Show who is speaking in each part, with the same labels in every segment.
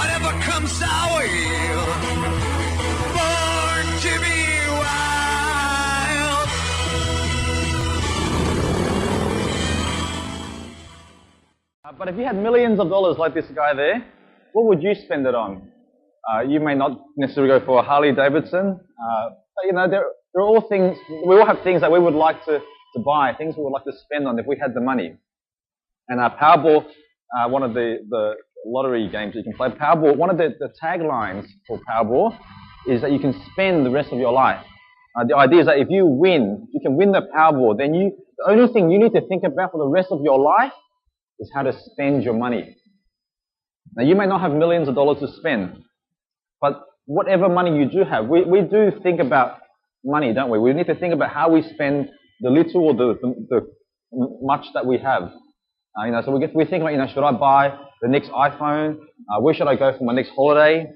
Speaker 1: whatever comes our way. Born to be wild.
Speaker 2: But if you had millions of dollars like this guy there, what would you spend it on? You may not necessarily go for a Harley Davidson, but you know, there are all things, we all have things that we would like to buy, things we would like to spend on if we had the money. And Powerball, one of the lottery games you can play, Powerball, one of the taglines for Powerball is that you can spend the rest of your life. The idea is that if you win, you can win the Powerball, then the only thing you need to think about for the rest of your life is how to spend your money. Now, you may not have millions of dollars to spend, but whatever money you do have, we do think about money, don't we? We need to think about how we spend the little or the much that we have. So we think about, should I buy the next iPhone? Where should I go for my next holiday?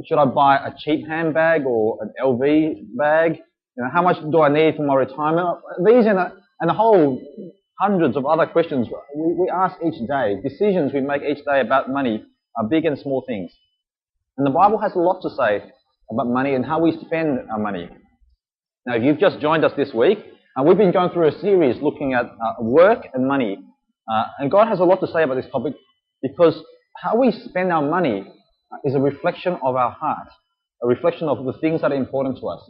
Speaker 2: Should I buy a cheap handbag or an LV bag? How much do I need for my retirement? These and the whole hundreds of other questions we ask each day, decisions we make each day about money are big and small things. And the Bible has a lot to say about money and how we spend our money. Now, if you've just joined us this week, we've been going through a series looking at work and money. And God has a lot to say about this topic because how we spend our money is a reflection of our heart, a reflection of the things that are important to us.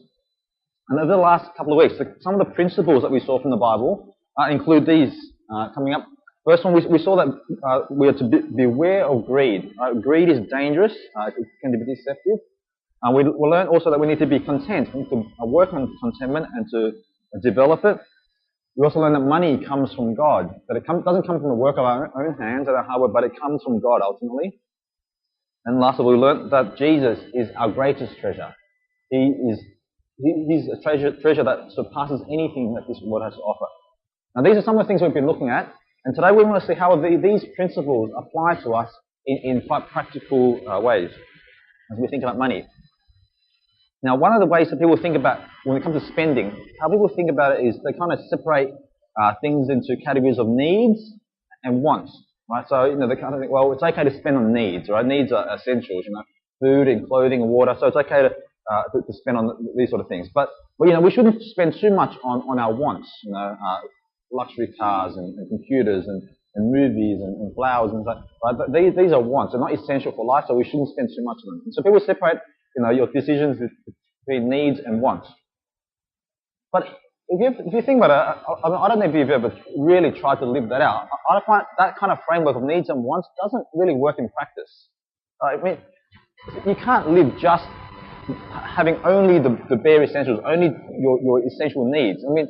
Speaker 2: And over the last couple of weeks, some of the principles that we saw from the Bible include these coming up. First one, we saw that we are to beware of greed. Greed is dangerous. It can be deceptive. We learned also that we need to be content. We need to work on contentment and to develop it. We also learn that money comes from God, that it doesn't come from the work of our own hands and our hard work, but it comes from God ultimately. And lastly, we learned that Jesus is our greatest treasure. He's a treasure that surpasses anything that this world has to offer. Now, these are some of the things we've been looking at, and today we want to see how these principles apply to us in quite practical ways as we think about money. Now, one of the ways that people think about when it comes to spending, how people think about it is they kind of separate things into categories of needs and wants, right? So, they kind of think, well, it's okay to spend on needs, right? Needs are essentials, food and clothing and water, so it's okay to spend on these sort of things. But we shouldn't spend too much on our wants, luxury cars and computers and movies and flowers and stuff, right? These are wants. They're not essential for life, so we shouldn't spend too much on them. And so people separate your decisions between needs and wants. But if you think about it, I don't know if you've ever really tried to live that out. I find that kind of framework of needs and wants doesn't really work in practice. I mean, you can't live just having only the bare essentials, only your essential needs. I mean,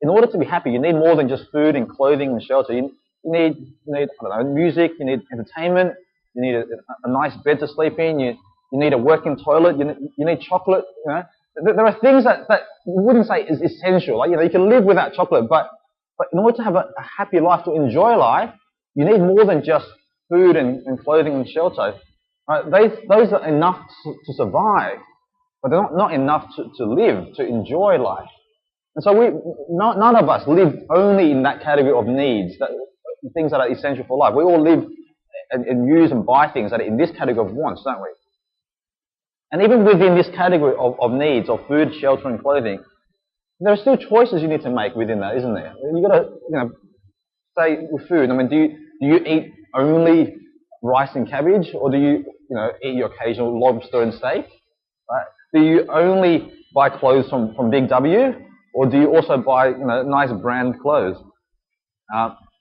Speaker 2: in order to be happy, you need more than just food and clothing and shelter. You need I don't know, music. You need entertainment. You need a nice bed to sleep in. You need a working toilet. You need chocolate. There are things that you wouldn't say is essential. Like you can live without chocolate, but in order to have a happy life, to enjoy life, you need more than just food and clothing and shelter. Right? Those are enough to survive, but they're not enough to live, to enjoy life. And so none of us live only in that category of needs, things that are essential for life. We all live and use and buy things that are in this category of wants, don't we? And even within this category of needs, of food, shelter, and clothing, there are still choices you need to make within that, isn't there? You've got to, say with food. I mean, do you eat only rice and cabbage, or do you, eat your occasional lobster and steak? Right? Do you only buy clothes from Big W, or do you also buy, nice brand clothes?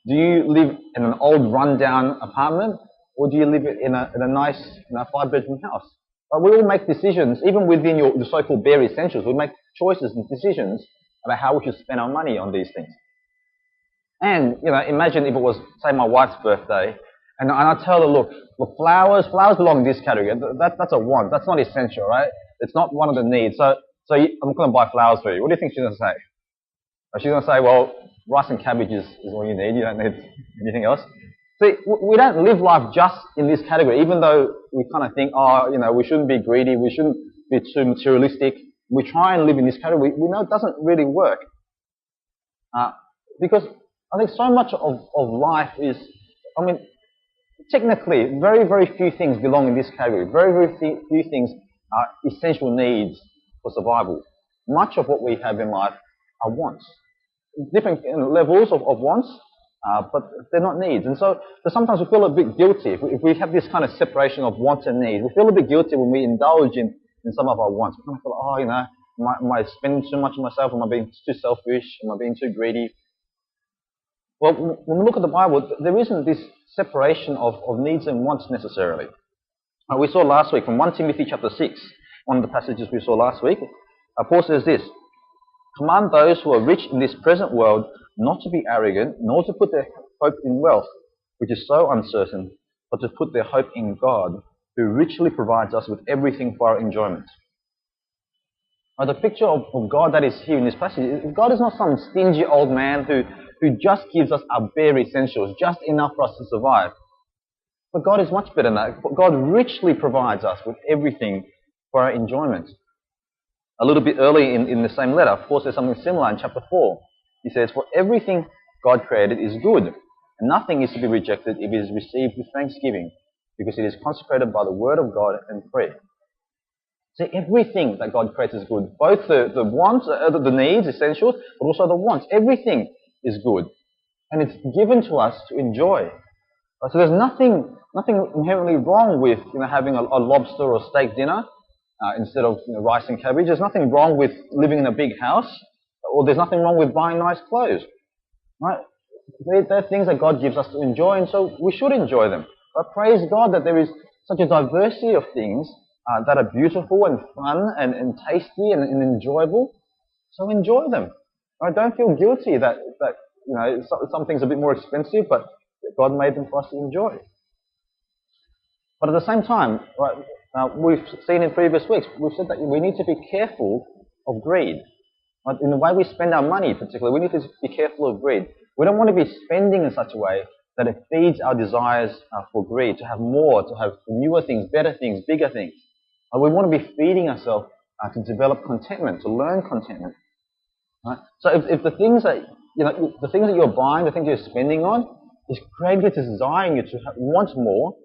Speaker 2: Do you live in an old, rundown apartment, or do you live in a nice, 5-bedroom house? But we all make decisions, even within the so-called bare essentials. We make choices and decisions about how we should spend our money on these things. And, imagine if it was, say, my wife's birthday, and I tell her, look, flowers belong in this category. That's a want. That's not essential, right? It's not one of the needs. So I'm going to buy flowers for you. What do you think she's going to say? She's going to say, well, rice and cabbage is all you need. You don't need anything else. See, we don't live life just in this category, even though we kind of think, we shouldn't be greedy, we shouldn't be too materialistic. We try and live in this category. We know it doesn't really work. Because I think so much of life is, technically, very, very few things belong in this category. Very, very few things are essential needs for survival. Much of what we have in life are wants. Different levels of wants, but they're not needs. And so sometimes we feel a bit guilty. If we have this kind of separation of wants and needs, we feel a bit guilty when we indulge in some of our wants. We kind of feel, oh, am I spending too much on myself? Am I being too selfish? Am I being too greedy? Well, when we look at the Bible, there isn't this separation of needs and wants necessarily. We saw last week from 1 Timothy chapter 6, one of the passages we saw last week, Paul says this, "Command those who are rich in this present world not to be arrogant, nor to put their hope in wealth, which is so uncertain, but to put their hope in God, who richly provides us with everything for our enjoyment." Now, the picture of God that is here in this passage, God is not some stingy old man who just gives us our bare essentials, just enough for us to survive. But God is much better than that. God richly provides us with everything for our enjoyment. A little bit early in the same letter, Paul says something similar in chapter 4. He says, "For everything God created is good, and nothing is to be rejected if it is received with thanksgiving, because it is consecrated by the word of God and prayer." See, everything that God creates is good. Both the wants, the needs, essentials, but also the wants. Everything is good. And it's given to us to enjoy. So there's nothing inherently wrong with having a lobster or steak dinner instead of rice and cabbage. There's nothing wrong with living in a big house, or there's nothing wrong with buying nice clothes. Right? They're things that God gives us to enjoy, and so we should enjoy them. But praise God that there is such a diversity of things that are beautiful and fun and tasty and enjoyable. So enjoy them. Right? Don't feel guilty that some things are a bit more expensive, but God made them for us to enjoy. But at the same time, right, we've seen in previous weeks, we've said that we need to be careful of greed. Right? In the way we spend our money, particularly, we need to be careful of greed. We don't want to be spending in such a way that it feeds our desires for greed, to have more, to have newer things, better things, bigger things. We want to be feeding ourselves to develop contentment, to learn contentment. Right? So if the things that the things that you're buying, the things you're spending on, is creating this desire you to want more.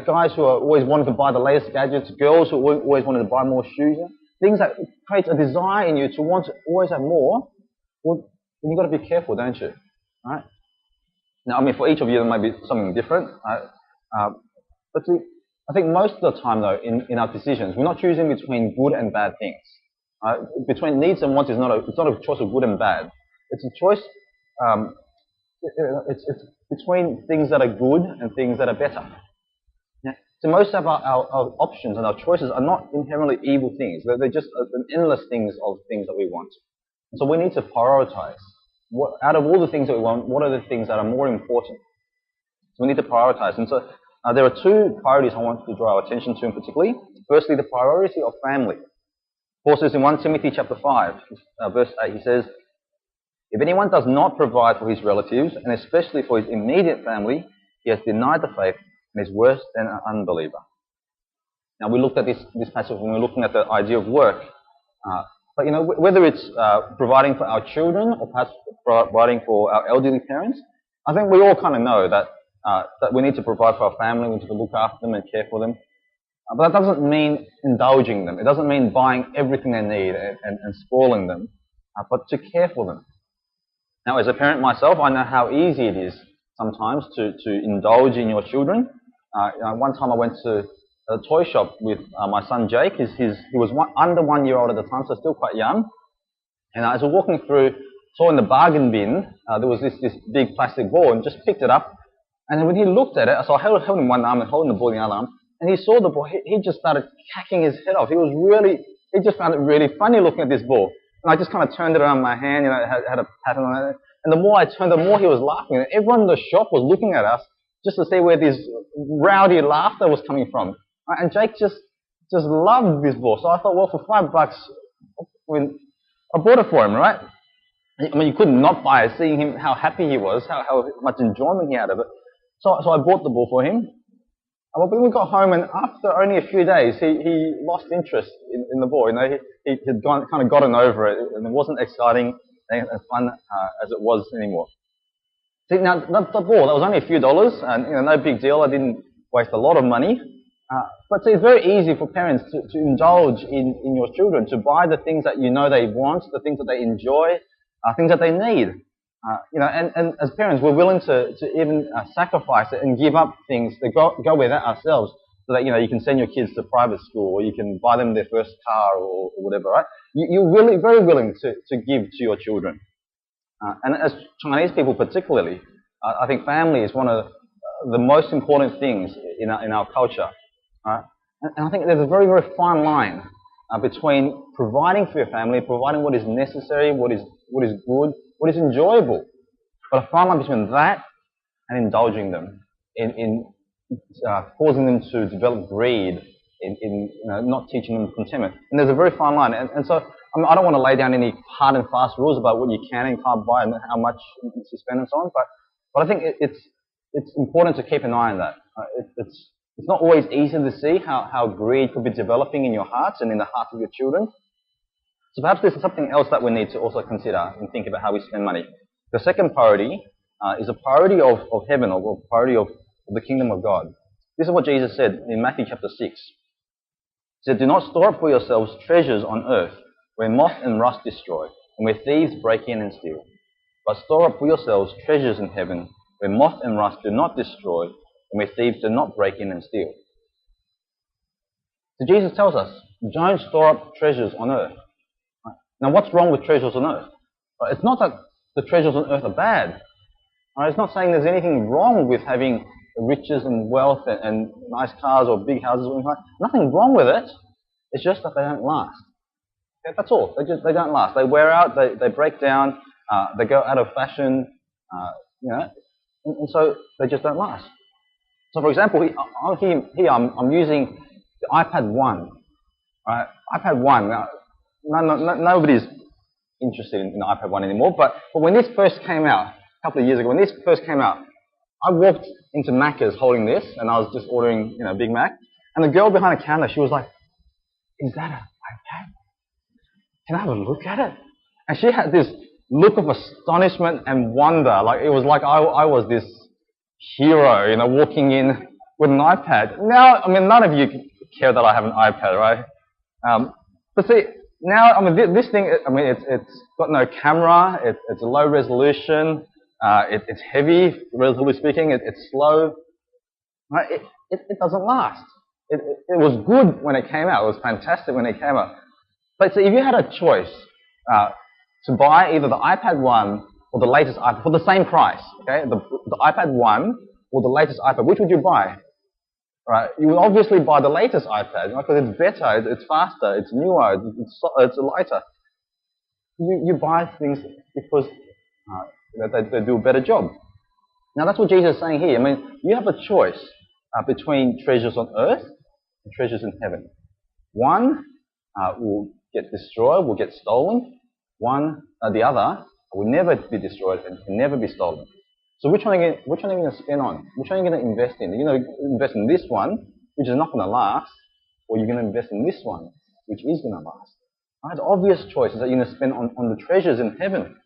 Speaker 2: Guys who are always wanting to buy the latest gadgets, girls who always wanting to buy more shoes, things that creates a desire in you to want to always have more. Well, then you've got to be careful, don't you? Right? Now, I mean, for each of you, there might be something different. Right? But I think most of the time, though, in our decisions, we're not choosing between good and bad things. Between needs and wants, it's not a choice of good and bad. It's a choice. It's between things that are good and things that are better. Yeah. So most of our options and our choices are not inherently evil things. They're just an endless things of things that we want. So we need to prioritize. Out of all the things that we want, what are the things that are more important? So we need to prioritize. And so there are two priorities I want to draw our attention to in particular. Firstly, the priority of family. Paul says in 1 Timothy chapter 5, verse 8, he says, "If anyone does not provide for his relatives, and especially for his immediate family, he has denied the faith and is worse than an unbeliever." Now, we looked at this passage when we were looking at the idea of work. But whether it's providing for our children or perhaps providing for our elderly parents, I think we all kind of know that we need to provide for our family, we need to look after them and care for them. But that doesn't mean indulging them. It doesn't mean buying everything they need and spoiling them, but to care for them. Now, as a parent myself, I know how easy it is sometimes to indulge in your children. One time I went to a toy shop with my son Jake. He was under 1 year old at the time, so still quite young. And as we're walking through, saw in the bargain bin, there was this big plastic ball, and just picked it up. And when he looked at it, so I held him one arm and holding the ball in the other arm, and he saw the ball, he just started cacking his head off. He just found it really funny looking at this ball. And I just kind of turned it around my hand, had a pattern on it. And the more I turned, the more he was laughing. And everyone in the shop was looking at us just to see where this rowdy laughter was coming from. And Jake just loved this ball. So I thought, well, for $5, I bought it for him, right? I mean, you couldn't not buy it, seeing him, how happy he was, how much enjoyment he had of it. So I bought the ball for him. But when we got home, and after only a few days, he lost interest in the ball. He had kind of gotten over it, and it wasn't exciting and fun as it was anymore. See, now, that's the ball. That was only a few dollars, and no big deal. I didn't waste a lot of money. But see, it's very easy for parents to indulge in your children, to buy the things that you know they want, the things that they enjoy, things that they need. And as parents, we're willing to even sacrifice it and give up things that go with that ourselves, so that you can send your kids to private school, or you can buy them their first car or whatever, right? You're really very willing to give to your children. And as Chinese people particularly, I think family is one of the most important things in our culture. Right? And I think there's a very, very fine line between providing for your family, providing what is necessary, what is good, what is enjoyable, but a fine line between that and indulging them in causing them to develop greed, in not teaching them contentment. And there's a very fine line. And so I don't want to lay down any hard and fast rules about what you can and can't buy and how much to spend and so on. But I think it's important to keep an eye on that. It's not always easy to see how greed could be developing in your hearts and in the hearts of your children. So perhaps this is something else that we need to also consider and think about how we spend money. The second priority is a priority of heaven, or a priority of the kingdom of God. This is what Jesus said in Matthew chapter 6. He said, "Do not store up for yourselves treasures on earth, where moth and rust destroy, and where thieves break in and steal. But store up for yourselves treasures in heaven, where moth and rust do not destroy, and where thieves do not break in and steal." So Jesus tells us, don't store up treasures on earth. Right? Now, what's wrong with treasures on earth? Right? It's not that the treasures on earth are bad. Right? It's not saying there's anything wrong with having riches and wealth and nice cars or big houses or anything like that. Nothing wrong with it. It's just that they don't last. Okay? That's all. They don't last. They wear out. They break down. They go out of fashion. And so they just don't last. So, for example, here I'm using the iPad 1. Right? iPad 1. Now, nobody's interested in the iPad 1 anymore. But when this first came out, a couple of years ago, when this first came out, I walked into Macca's holding this, and I was just ordering, Big Mac. And the girl behind the counter, she was like, "Is that an iPad? Can I have a look at it?" And she had this look of astonishment and wonder. Like, it was like I was this hero, walking in with an iPad. Now, none of you care that I have an iPad, right? But see, now, this thing, it's got no camera. It's a low resolution. It's heavy, relatively speaking. It's slow. Right? It doesn't last. It was good when it came out. It was fantastic when it came out. But see, if you had a choice to buy either the iPad 1 or the latest iPad for the same price, okay, the iPad 1 or the latest iPad, which would you buy? Right? You would obviously buy the latest iPad, because it's better, it's faster, it's newer, it's lighter. You buy things because they do a better job. Now that's what Jesus is saying here. You have a choice between treasures on earth and treasures in heaven. One will get destroyed, will get stolen. The other will never be destroyed and can never be stolen. So which one are you going to spend on? Which one are you going to invest in? Are you going to invest in this one, which is not going to last, or are you going to invest in this one, which is going to last? Right? The obvious choice is that you're going to spend on the treasures in heaven.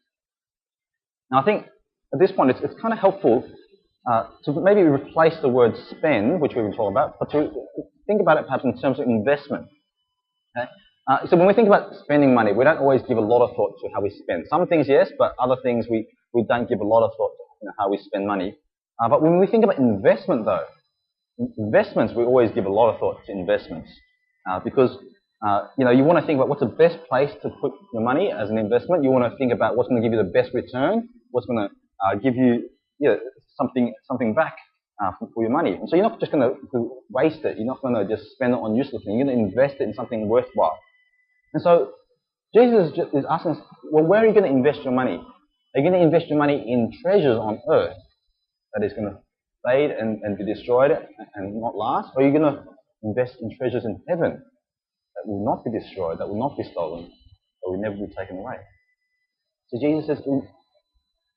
Speaker 2: Now I think at this point it's kind of helpful to maybe replace the word spend, which we've been talking about, but to think about it perhaps in terms of investment. Okay? So when we think about spending money, we don't always give a lot of thought to how we spend. Some things, yes, but other things we don't give a lot of thought to how we spend money. But when we think about investment, though, investments, we always give a lot of thought to investments. Because, you want to think about what's the best place to put your money as an investment. You want to think about what's going to give you the best return, what's going to give you something back for your money. And so you're not just going to waste it. You're not going to just spend it on useless things. You're going to invest it in something worthwhile. And so Jesus is asking us, well, where are you going to invest your money? Are you going to invest your money in treasures on earth that is going to fade and be destroyed and not last? Or are you going to invest in treasures in heaven that will not be destroyed, that will not be stolen, that will never be taken away? So Jesus says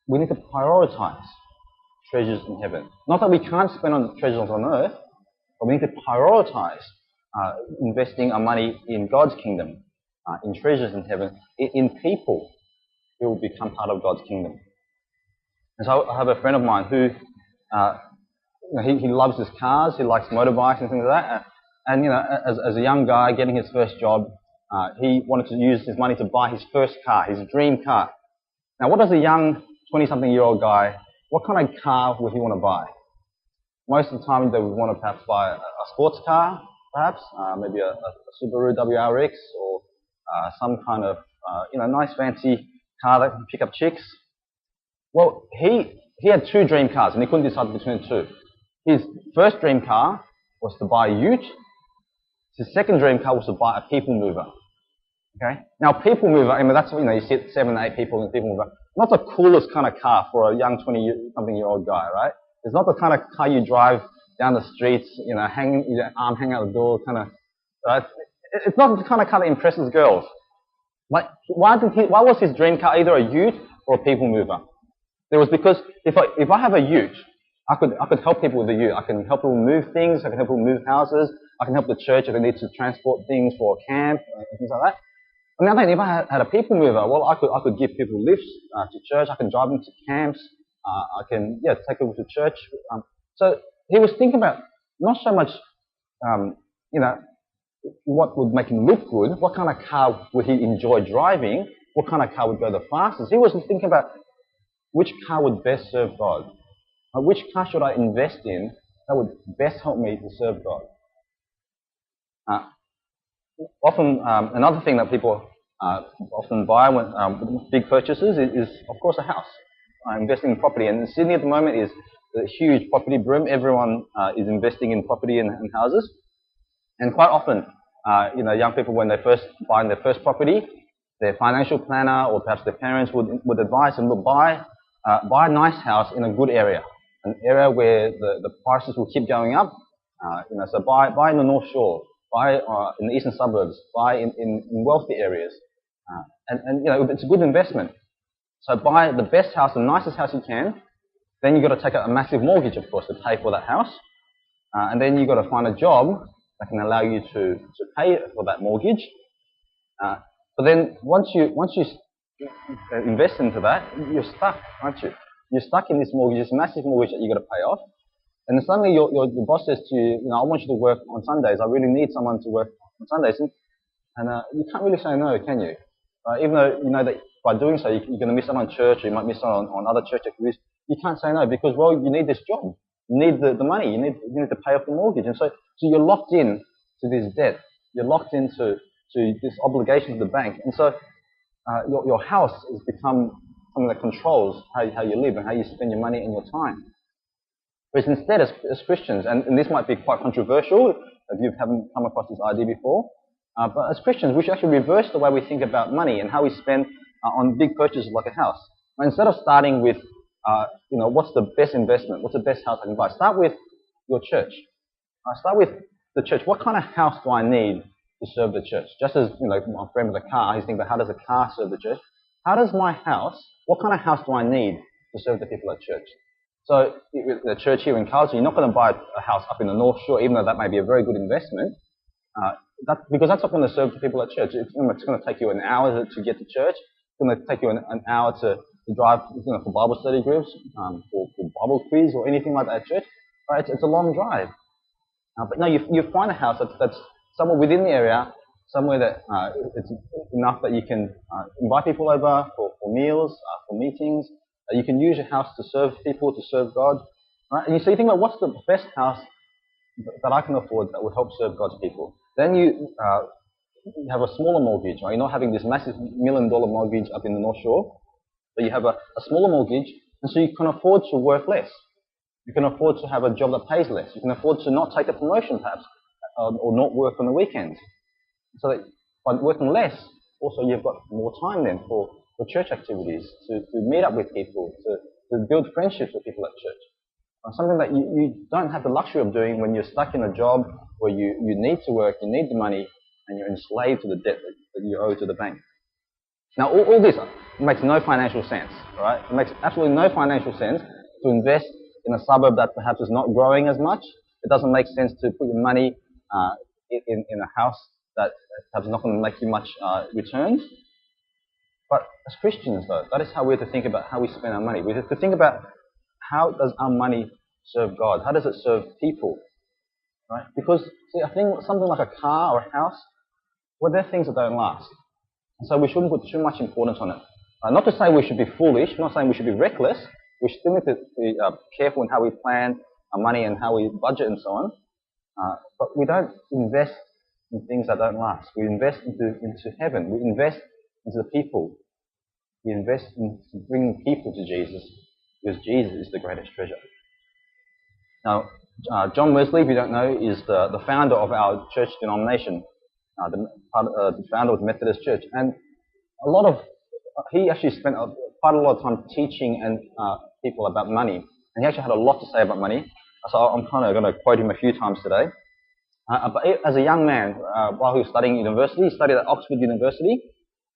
Speaker 2: we need to prioritize treasures in heaven. Not that we can't spend on treasures on earth, but we need to prioritize investing our money in God's kingdom, in treasures in heaven, in people who will become part of God's kingdom. And so I have a friend of mine who, he loves his cars, he likes motorbikes and things like that. And as a young guy getting his first job, he wanted to use his money to buy his first car, his dream car. Now, what does a young 20-something-year-old guy, what kind of car would he want to buy? Most of the time, they would want to perhaps buy a sports car, perhaps, maybe a Subaru WRX, or some kind of nice fancy car that can pick up chicks. Well, he had two dream cars, and he couldn't decide between the two. His first dream car was to buy a ute. His second dream car was to buy a people mover. Okay? Now, people mover, I mean, that's, you sit 7 8 people in a people mover. Not the coolest kind of car for a young 20-something-year-old guy, right? It's not the kind of car you drive down the streets, hanging your arm hanging out the door, kind of, right? It's not the kind of car that impresses girls. Like, why was his dream car either a ute or a people mover? It was because if I have a ute, I could help people with the ute. I can help people move things. I can help people move houses. I can help the church if they need to transport things for a camp and things like that. On the other hand, if I had a people mover, well, I could give people lifts to church. I can drive them to camps. I can take people to church. So he was thinking about not so much what would make him look good, what kind of car would he enjoy driving, what kind of car would go the fastest. He was thinking about which car would best serve God. Which car should I invest in that would best help me to serve God? Often, another thing that people often buy when with big purchases is, of course, a house. Investing in property. And in Sydney at the moment is a huge property boom. Everyone is investing in property and houses. And quite often, young people, when they first buy their first property, their financial planner or perhaps their parents would advise them to buy a nice house in a good area, an area where the prices will keep going up. So buy in the North Shore, buy in the eastern suburbs, buy in wealthy areas, and it's a good investment. So buy the best house, the nicest house you can. Then you've got to take out a massive mortgage, of course, to pay for that house, and then you've got to find a job that can allow you to pay for that mortgage. But then once you invest into that, you're stuck, aren't you? You're stuck in this mortgage, this massive mortgage that you've got to pay off. And then suddenly your boss says to you, I want you to work on Sundays. I really need someone to work on Sundays. And you can't really say no, can you? Even though you know that by doing so, you're going to miss out on church, or you might miss out on other church activities. You can't say no because, well, you need this job. You need the money. You need to pay off the mortgage. And so you're locked in to this debt. You're locked into this obligation to the bank. And so your house has become something that controls how you live and how you spend your money and your time. Whereas instead, as Christians, and this might be quite controversial if you haven't come across this idea before, but as Christians, we should actually reverse the way we think about money and how we spend on big purchases like a house. Instead of starting with, what's the best investment, what's the best house I can buy, start with your church. Start with the church. What kind of house do I need to serve the church? Just as, my friend with a car, he's thinking about how does a car serve the church? How does my house, what kind of house do I need to serve the people at church? So the church here in Carlton, you're not going to buy a house up in the North Shore, even though that may be a very good investment, because that's not going to serve the people at church. It's going to take you an hour to get to church. It's going to take you an hour to drive for Bible study groups, for Bible quiz or anything like that at church. Right? It's a long drive. But no, you find a house that's somewhere within the area, somewhere that it's enough that you can invite people over for meals, for meetings. You can use your house to serve people, to serve God. Right? And so you think about what's the best house that I can afford that would help serve God's people. Then you have a smaller mortgage. Right? You're not having this massive $1 million mortgage up in the North Shore, but you have a smaller mortgage, and so you can afford to work less. You can afford to have a job that pays less. You can afford to not take a promotion, perhaps, or not work on the weekends. So that by working less, also you've got more time then for church activities, to meet up with people, to build friendships with people at church. Something that you don't have the luxury of doing when you're stuck in a job where you need to work, you need the money, and you're enslaved to the debt that you owe to the bank. Now, all this makes no financial sense, right? It makes absolutely no financial sense to invest in a suburb that perhaps is not growing as much. It doesn't make sense to put your money in a house that perhaps is not going to make you much returns. But as Christians, though, that is how we're to think about how we spend our money. We're to think about how does our money serve God? How does it serve people? Right? Because, see, I think something like a car or a house, well, they're things that don't last. And so we shouldn't put too much importance on it. Not to say we should be foolish, not saying we should be reckless. We still need to be careful in how we plan our money and how we budget and so on. But we don't invest in things that don't last. We invest into heaven. We invest into the people. We invest in bringing people to Jesus because Jesus is the greatest treasure. Now, John Wesley, if you don't know, is the founder of our church denomination, the founder of the Methodist Church. And he actually spent quite a lot of time teaching and people about money. And he actually had a lot to say about money. So I'm kind of going to quote him a few times today. But as a young man, while he was studying university, he studied at Oxford University.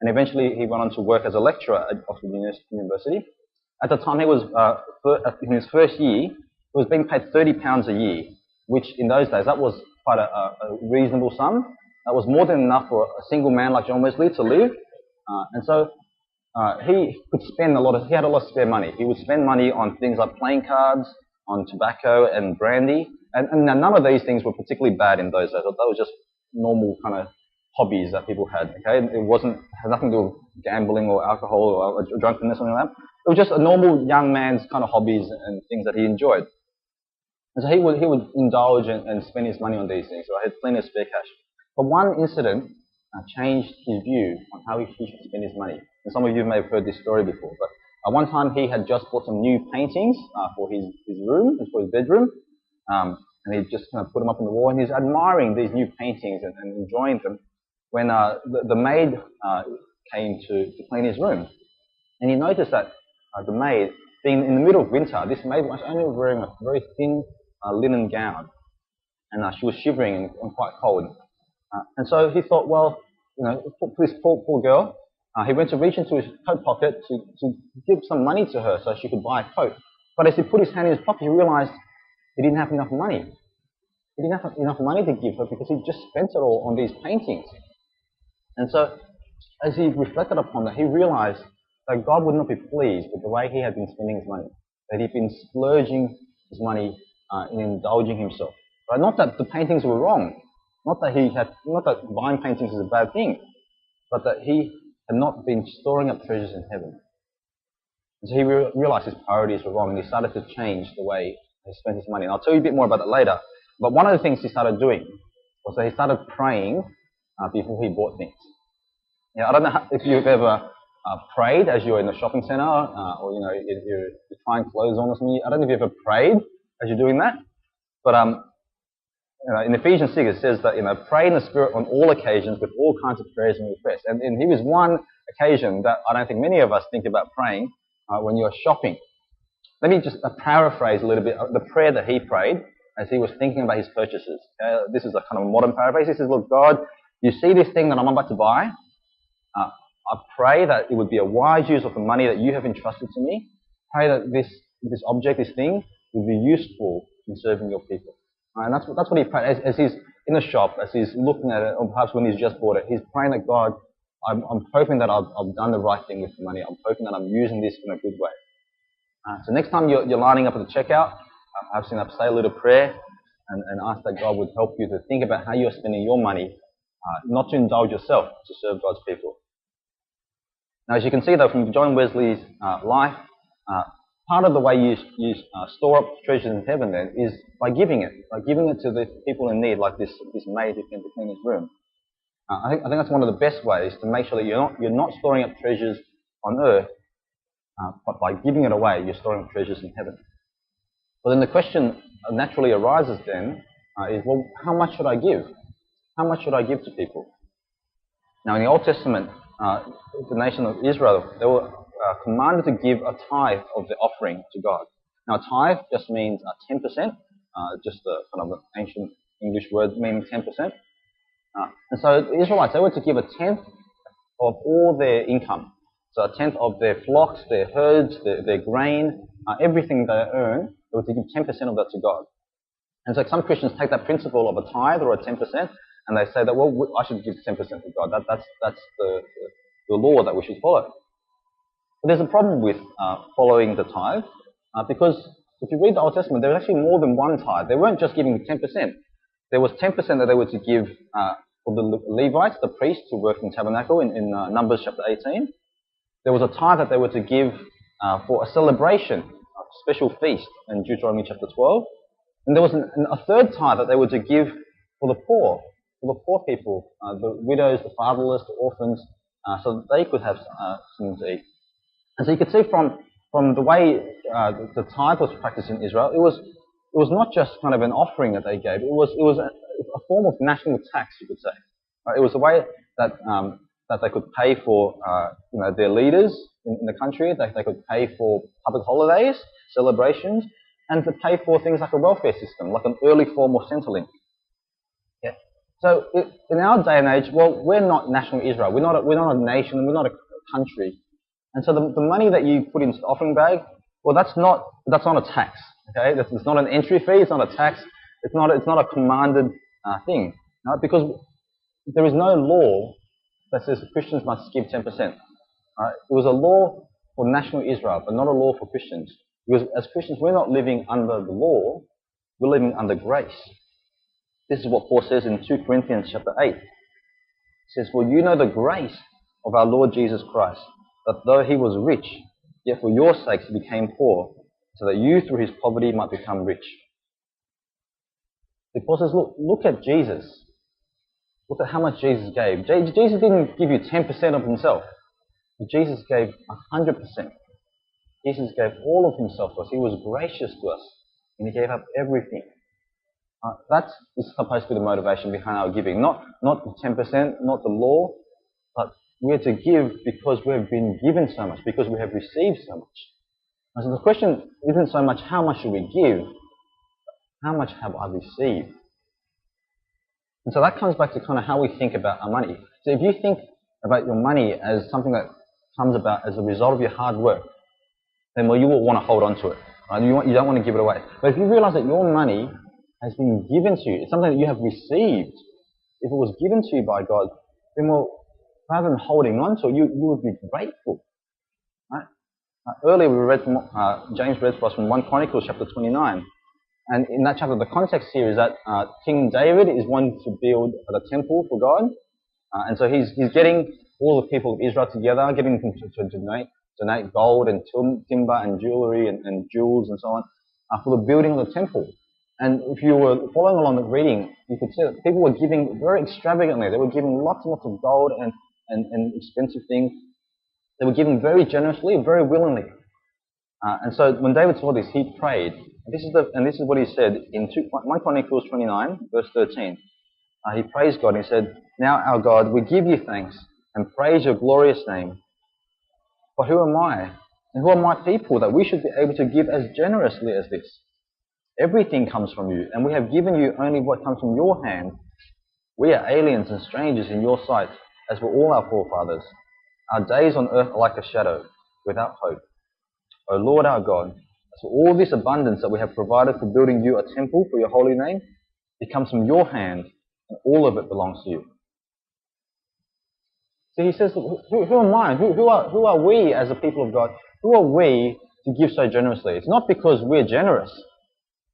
Speaker 2: And eventually he went on to work as a lecturer at Oxford University. At the time he was, in his first year, he was being paid £30 a year, which in those days, that was quite a reasonable sum. That was more than enough for a single man like John Wesley to live. And so he could spend he had a lot of spare money. He would spend money on things like playing cards, on tobacco and brandy. And none of these things were particularly bad in those days. They were just normal kind of hobbies that people had. Okay, had nothing to do with gambling or alcohol or drunkenness or something like that. It was just a normal young man's kind of hobbies and things that he enjoyed. And so he would indulge and spend his money on these things. So I had plenty of spare cash. But one incident changed his view on how he should spend his money. And some of you may have heard this story before. But one time he had just bought some new paintings for his room, for his bedroom. And he just kind of put them up on the wall. And he's admiring these new paintings and enjoying them when the maid came to clean his room. And he noticed that the maid, being in the middle of winter, this maid was only wearing a very thin linen gown. And she was shivering and quite cold. And so he thought, well, for this poor girl, he went to reach into his coat pocket to give some money to her so she could buy a coat. But as he put his hand in his pocket, he realized he didn't have enough money. He didn't have enough money to give her because he just spent it all on these paintings. And so as he reflected upon that, he realized that God would not be pleased with the way he had been spending his money, that he'd been splurging his money in indulging himself. Right? Not that the paintings were wrong, not that buying paintings is a bad thing, but that he had not been storing up treasures in heaven. And so he realized his priorities were wrong, and he started to change the way he spent his money. And I'll tell you a bit more about that later. But one of the things he started doing was that he started praying before he bought things. I don't know if you've ever prayed as you're in the shopping centre, or you're trying clothes on or something. I don't know if you've ever prayed as you're doing that. But in Ephesians 6 it says that pray in the Spirit on all occasions with all kinds of prayers and requests. And here was one occasion that I don't think many of us think about praying when you're shopping. Let me just paraphrase a little bit the prayer that he prayed as he was thinking about his purchases. This is a kind of modern paraphrase. He says, look, God, you see this thing that I'm about to buy? I pray that it would be a wise use of the money that you have entrusted to me. Pray that this object, this thing, would be useful in serving your people. And that's what he prayed. As he's in the shop, as he's looking at it, or perhaps when he's just bought it, he's praying that God, I'm hoping that I've done the right thing with the money. I'm hoping that I'm using this in a good way. So next time you're lining up at the checkout, I've seen say a little prayer and ask that God would help you to think about how you're spending your money, not to indulge yourself, to serve God's people. Now, as you can see, though, from John Wesley's life, part of the way you store up treasures in heaven then is by giving it to the people in need, like this maid who came to clean his room. I think that's one of the best ways to make sure that you're not storing up treasures on earth, but by giving it away, you're storing up treasures in heaven. But then the question naturally arises then is, well, how much should I give? How much should I give to people? Now, in the Old Testament, the nation of Israel, they were commanded to give a tithe of the offering to God. Now, a tithe just means 10%, just a kind of an ancient English word meaning 10%. And so the Israelites, they were to give a tenth of all their income. So a tenth of their flocks, their herds, their grain, everything they earn, they were to give 10% of that to God. And so some Christians take that principle of a tithe or a 10%, and they say that, well, I should give 10% to God. That's the law that we should follow. But there's a problem with following the tithe, because if you read the Old Testament, there was actually more than one tithe. They weren't just giving 10%. There was 10% that they were to give for the Levites, the priests who worked in the tabernacle in Numbers chapter 18. There was a tithe that they were to give for a celebration, a special feast in Deuteronomy chapter 12. And there was a third tithe that they were to give for the poor people, the widows, the fatherless, the orphans, so that they could have something to eat. And so you could see from the way the tithe was practiced in Israel, it was not just kind of an offering that they gave. It was a form of national tax, you could say. It was a way that they could pay for their leaders in the country. They could pay for public holidays, celebrations, and to pay for things like a welfare system, like an early form of Centrelink. Yeah. So in our day and age, well, we're not national Israel. We're not a nation. We're not a country. And so the money that you put into the offering bag, well, that's not a tax. Okay, it's not an entry fee. It's not a tax. It's not a commanded thing. Right? Because there is no law that says Christians must give 10%. Right? It was a law for national Israel, but not a law for Christians. Because as Christians, we're not living under the law, we're living under grace. This is what Paul says in 2 Corinthians chapter 8. He says, "For you know the grace of our Lord Jesus Christ, that though he was rich, yet for your sakes he became poor, so that you through his poverty might become rich." The Paul says, look at Jesus. Look at how much Jesus gave. Jesus didn't give you 10% of himself. Jesus gave 100%. Jesus gave all of himself to us. He was gracious to us, and he gave up everything. That is supposed to be the motivation behind our giving. Not the 10%, not the law, but we're to give because we've been given so much, because we have received so much. And so the question isn't so much how much should we give, but how much have I received? And so that comes back to kind of how we think about our money. So if you think about your money as something that comes about as a result of your hard work, then you will want to hold on to it. Right? You don't want to give it away. But if you realize that your money has been given to you, it's something that you have received, if it was given to you by God, then rather than holding on to it, you would be grateful. Right? Earlier we read James read for us from 1 Chronicles chapter 29. And in that chapter, the context here is that King David is wanting to build the temple for God. And so he's getting all the people of Israel together, getting them to donate gold and timber and jewelry and jewels and so on for the building of the temple. And if you were following along the reading, you could see that people were giving very extravagantly. They were giving lots and lots of gold and expensive things. They were giving very generously, very willingly. And so when David saw this, he prayed. This is what he said in 1 Chronicles 29, verse 13. He praised God and he said, "Now our God, we give you thanks and praise your glorious name. But who am I and who are my people that we should be able to give as generously as this? Everything comes from you, and we have given you only what comes from your hand. We are aliens and strangers in your sight, as were all our forefathers. Our days on earth are like a shadow, without hope. O Lord our God, as for all this abundance that we have provided for building you a temple for your holy name, it comes from your hand, and all of it belongs to you." So he says, who am I? Who are we as a people of God? Who are we to give so generously? It's not because we're generous.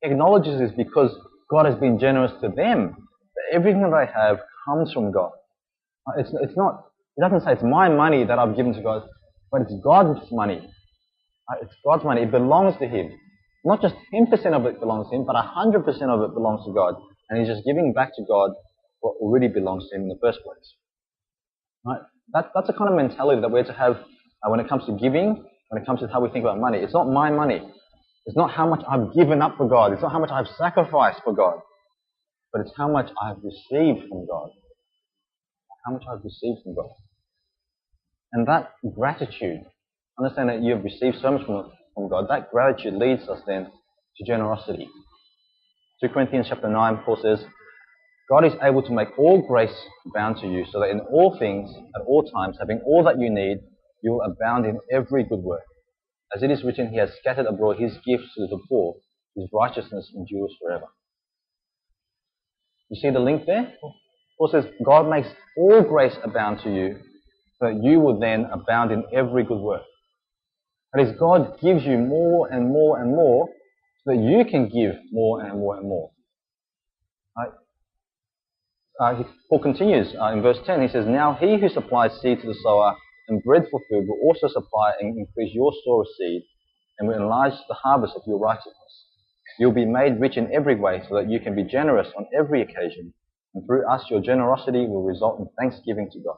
Speaker 2: He acknowledges this because God has been generous to them. Everything that they have comes from God. It doesn't say it's my money that I've given to God, but it's God's money. It's God's money. It belongs to him. Not just 10% of it belongs to him, but 100% of it belongs to God. And he's just giving back to God what already belongs to him in the first place. Right? That's the kind of mentality that we're to have when it comes to giving, when it comes to how we think about money. It's not my money. It's not how much I've given up for God. It's not how much I've sacrificed for God. But it's how much I've received from God. How much I've received from God. And that gratitude, understand that you have received so much from God, that gratitude leads us then to generosity. 2 Corinthians chapter 9, Paul says, "God is able to make all grace abound to you, so that in all things, at all times, having all that you need, you will abound in every good work. As it is written, he has scattered abroad his gifts to the poor, his righteousness endures forever." You see the link there? Paul says, God makes all grace abound to you, so that you will then abound in every good work. That is, God gives you more and more and more so that you can give more and more and more. Right? Paul continues in verse 10. He says, "Now he who supplies seed to the sower and bread for food will also supply and increase your store of seed and will enlarge the harvest of your righteousness. You'll be made rich in every way so that you can be generous on every occasion, and through us your generosity will result in thanksgiving to God."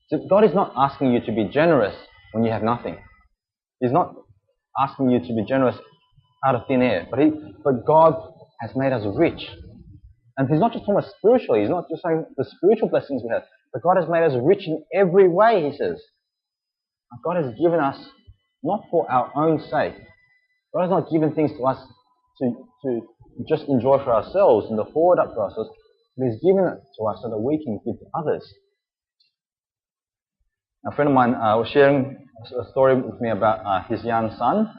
Speaker 2: So God is not asking you to be generous when you have nothing. He's not asking you to be generous out of thin air. But God has made us rich. And He's not just talking about spiritually. He's not just saying the spiritual blessings we have. But God has made us rich in every way, He says. God has given us not for our own sake. God has not given things to us to just enjoy for ourselves and to hoard up for ourselves. But He's given it to us so that we can give to others. A friend of mine was sharing a story with me about his young son.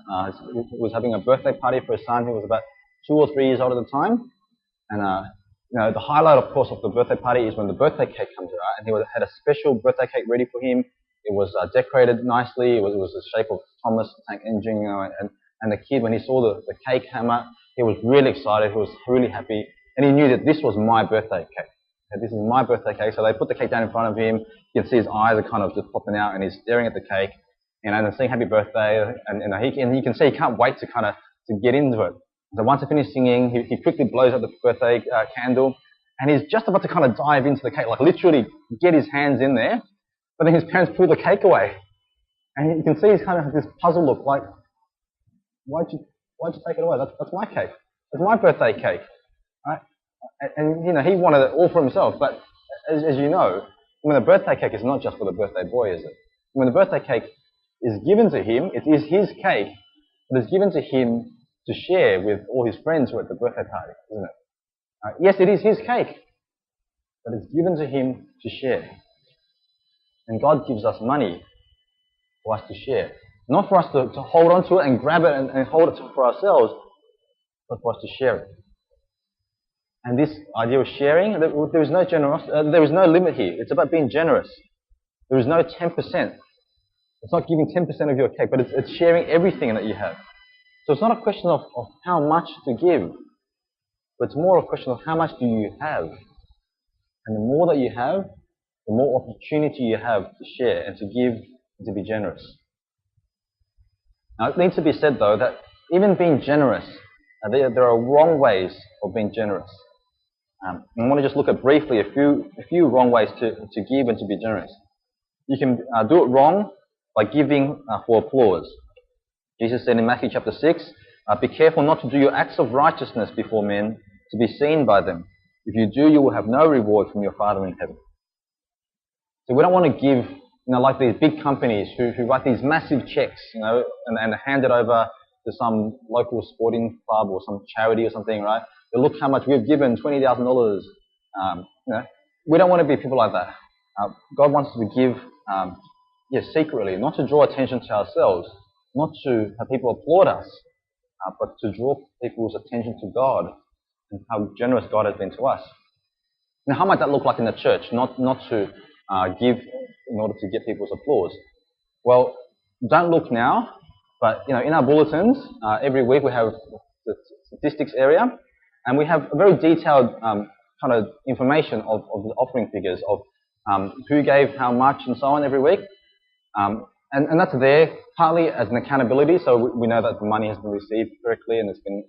Speaker 2: He was having a birthday party for his son who was about 2 or 3 years old at the time. And the highlight, of course, of the birthday party is when the birthday cake comes out. And he had a special birthday cake ready for him. It was decorated nicely. It was the shape of Thomas the Tank Engine, and the kid, when he saw the cake come out, he was really excited. He was really happy. And he knew that this was my birthday cake. This is my birthday cake. So they put the cake down in front of him. You can see his eyes are kind of just popping out, and he's staring at the cake, and they're saying happy birthday. And you can see he can't wait to get into it. So once he finished singing, he quickly blows out the birthday candle, and he's just about to kind of dive into the cake, like literally get his hands in there. But then his parents pull the cake away, and you can see he's kind of has this puzzled look, like, why'd you take it away? That's my cake. It's my birthday cake, right? And he wanted it all for himself. But as you know, when the birthday cake is not just for the birthday boy, is it? When the birthday cake is given to him, it is his cake, but it's given to him to share with all his friends who are at the birthday party, isn't it? Yes, it is his cake, but it's given to him to share. And God gives us money for us to share. Not for us to hold on to it and grab it and hold it for ourselves, but for us to share it. And this idea of sharing, there is no generosity, there is no limit here. It's about being generous. There is no 10%. It's not giving 10% of your cake, but it's sharing everything that you have. So it's not a question of how much to give, but it's more a question of how much do you have. And the more that you have, the more opportunity you have to share and to give and to be generous. Now, it needs to be said, though, that even being generous, there are wrong ways of being generous. I want to just look at briefly a few wrong ways to give and to be generous. You can do it wrong by giving for applause. Jesus said in Matthew chapter 6, "Be careful not to do your acts of righteousness before men to be seen by them. If you do, you will have no reward from your Father in heaven." So we don't want to give, like these big companies who write these massive checks, and hand it over to some local sporting club or some charity or something, right? But look how much we've given, $20,000. We don't want to be people like that. God wants us to give, secretly, not to draw attention to ourselves, not to have people applaud us, but to draw people's attention to God and how generous God has been to us. Now, how might that look like in the church? Not to give in order to get people's applause. Well, don't look now, but in our bulletins every week we have the statistics area, and we have a very detailed kind of information of the offering figures of who gave how much and so on every week. And that's there partly as an accountability, so we know that the money has been received correctly and it's been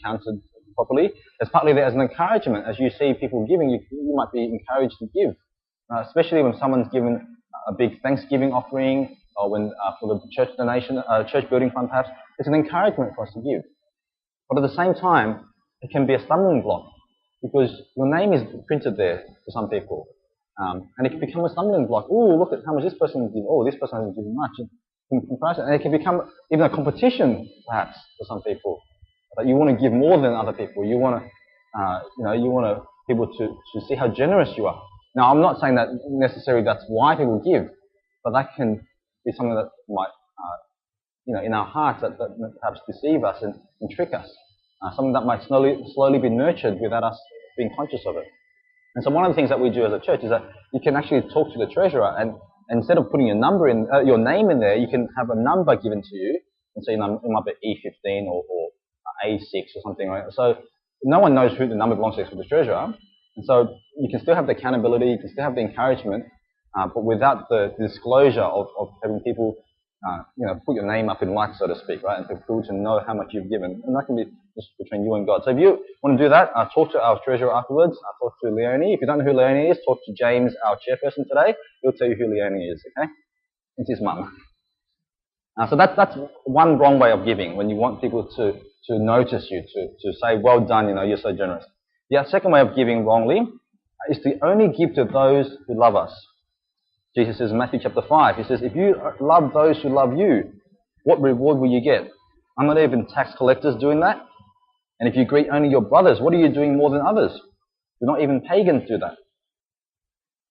Speaker 2: counted properly. It's partly there as an encouragement. As you see people giving, you might be encouraged to give, especially when someone's given a big Thanksgiving offering or when for the church donation, church building fund perhaps. It's an encouragement for us to give. But at the same time, it can be a stumbling block because your name is printed there for some people. And it can become a stumbling block. Oh, look at how much this person gives. Oh, this person hasn't given much. In comparison, and it can become even a competition, perhaps, for some people. That you want to give more than other people. You want to, you want people to see how generous you are. Now, I'm not saying that necessarily that's why people give, but that can be something that might, in our hearts that perhaps deceive us and trick us. Something that might slowly be nurtured without us being conscious of it. And so one of the things that we do as a church is that you can actually talk to the treasurer, and instead of putting your number in, your name in there, you can have a number given to you, and so it might be E15 or A6 or something like that. So no one knows who the number belongs to except the treasurer, and so you can still have the accountability, you can still have the encouragement, but without the disclosure of having people, put your name up in lights, so to speak, right, and for people to know how much you've given, and that can be just between you and God. So if you want to do that, talk to our treasurer afterwards. Talk to Leonie. If you don't know who Leonie is, talk to James, our chairperson today. He'll tell you who Leonie is. Okay, it's his mum. So that's one wrong way of giving, when you want people to notice you, to say, well done, you're so generous. The second way of giving wrongly is to only give to those who love us. Jesus says in Matthew chapter 5, he says, if you love those who love you, what reward will you get? Are not even tax collectors doing that? And if you greet only your brothers, what are you doing more than others? Do not even pagans do that.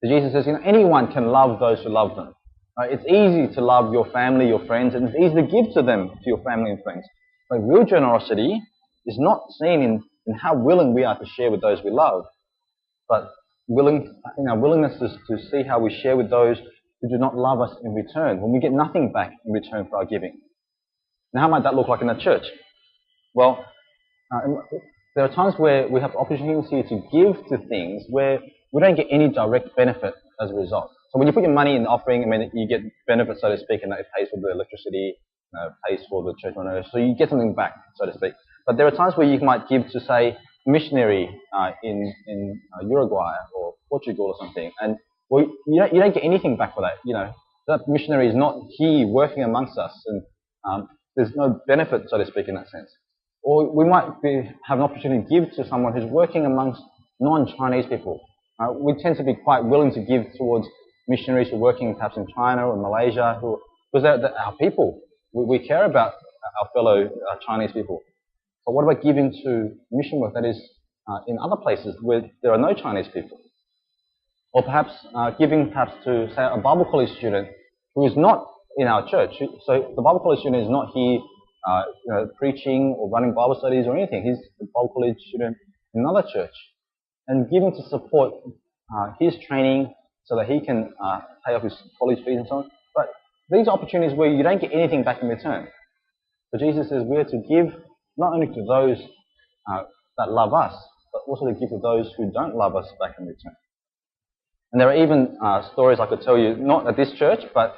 Speaker 2: So Jesus says, anyone can love those who love them. Right? It's easy to love your family, your friends, and it's easy to give to them, to your family and friends. But real generosity is not seen in how willing we are to share with those we love, but in our willingness to see how we share with those who do not love us in return, when we get nothing back in return for our giving. Now, how might that look like in a church? Well, there are times where we have opportunity to give to things where we don't get any direct benefit as a result. So when you put your money in the offering, you get benefit, so to speak, and it pays for the electricity, pays for the church rentals, so you get something back, so to speak. But there are times where you might give to, say, a missionary in Uruguay or Portugal or something, and you don't get anything back for that. That missionary is not here working amongst us, and there's no benefit, so to speak, in that sense. Or we might have an opportunity to give to someone who's working amongst non-Chinese people. We tend to be quite willing to give towards missionaries who are working perhaps in China or Malaysia, because they're our people. We care about our fellow Chinese people. But what about giving to mission work that is in other places where there are no Chinese people? Or perhaps giving to, say, a Bible college student who is not in our church. So the Bible college student is not here preaching or running Bible studies or anything. He's a Bible college student in another church. And giving to support his training so that he can pay off his college fees and so on. But these are opportunities where you don't get anything back in return. But Jesus says we are to give not only to those that love us, but also to give to those who don't love us back in return. And there are even stories I could tell you, not at this church, but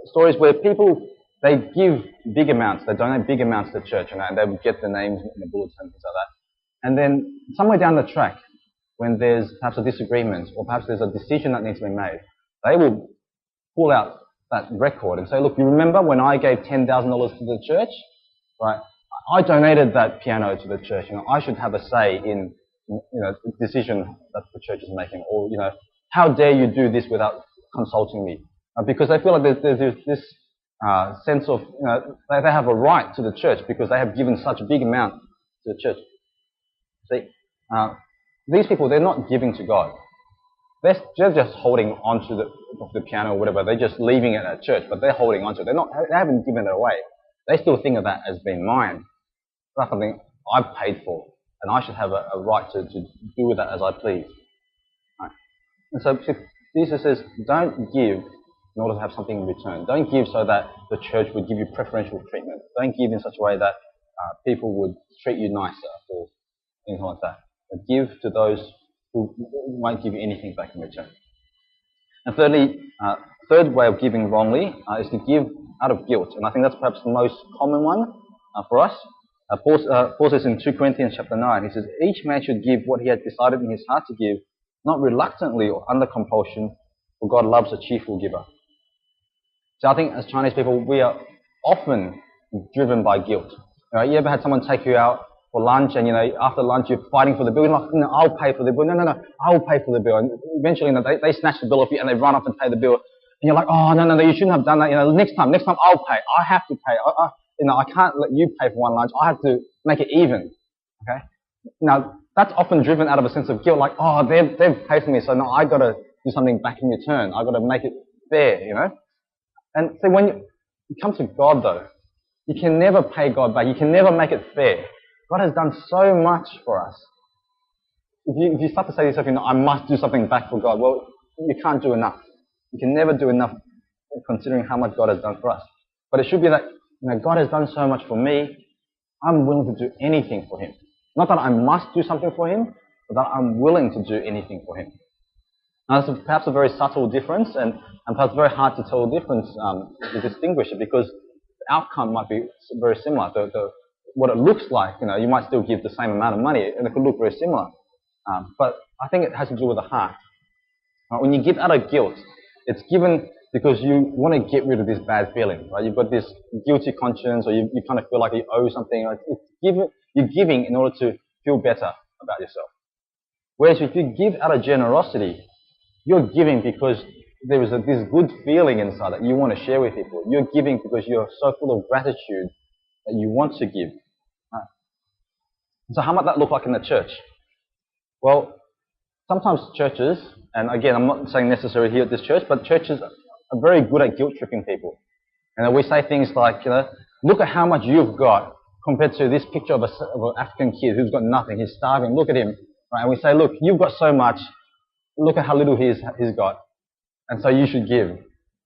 Speaker 2: stories where people, they give big amounts, they donate big amounts to the church, and they would get the names in the bulletin and things like that. And then somewhere down the track, when there's perhaps a disagreement, or perhaps there's a decision that needs to be made, they will pull out that record and say, look, you remember when I gave $10,000 to the church? Right? I donated that piano to the church. I should have a say in the decision that the church is making. Or, how dare you do this without consulting me? Because they feel like there's this sense of, they have a right to the church because they have given such a big amount to the church. See, these people, they're not giving to God. They're just holding onto the piano or whatever. They're just leaving it at church, but they're holding onto it. They haven't given it away. They still think of that as being mine. That's something I've paid for, and I should have a right to do with that as I please. Right. And so Jesus says, don't give in order to have something in return. Don't give so that the church would give you preferential treatment. Don't give in such a way that people would treat you nicer or anything like that. But give to those who won't give you anything back in return. And thirdly, third way of giving wrongly is to give out of guilt. And I think that's perhaps the most common one for us. Paul says in 2 Corinthians chapter 9, he says, each man should give what he has decided in his heart to give, not reluctantly or under compulsion, for God loves a cheerful giver. So I think as Chinese people, we are often driven by guilt. You ever had someone take you out for lunch and, after lunch you're fighting for the bill? You're like, no, I'll pay for the bill. No, I'll pay for the bill. And eventually they snatch the bill off you and they run off and pay the bill. And you're like, oh, no, you shouldn't have done that. Next time I'll pay. I have to pay. I can't let you pay for one lunch. I have to make it even. Okay? Now, that's often driven out of a sense of guilt, like, oh, they've paid for me, so now I got to do something back in return. I got to make it fair, And so when you come to God, though, you can never pay God back. You can never make it fair. God has done so much for us. if you start to say to yourself, I must do something back for God, well, you can't do enough. You can never do enough considering how much God has done for us. But it should be that, God has done so much for me, I'm willing to do anything for Him. Not that I must do something for Him, but that I'm willing to do anything for Him. Now, that's perhaps a very subtle difference, and perhaps very hard to tell the difference, to distinguish it, because the outcome might be very similar. What it looks like, you might still give the same amount of money, and it could look very similar. But I think it has to do with the heart. When you give out of guilt, it's given because you want to get rid of this bad feeling, right? You've got this guilty conscience, or you kind of feel like you owe something. You're giving in order to feel better about yourself. Whereas if you give out of generosity, you're giving because there is this good feeling inside that you want to share with people. You're giving because you're so full of gratitude that you want to give. So how might that look like in the church? Well, sometimes churches, and again, I'm not saying necessarily here at this church, but churches are very good at guilt-tripping people. And we say things like, look at how much you've got compared to this picture of an African kid who's got nothing. He's starving. Look at him. Right? And we say, look, you've got so much. Look at how little he's got. And so you should give.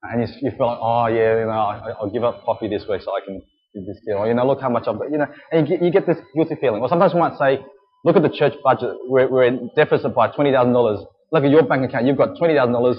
Speaker 2: And you feel like, oh yeah, I'll give up coffee this week so I can give this kid. Or, look how much I've got. And you get this guilty feeling. Or sometimes we might say, look at the church budget. We're in deficit by $20,000. Look at your bank account. You've got $20,000.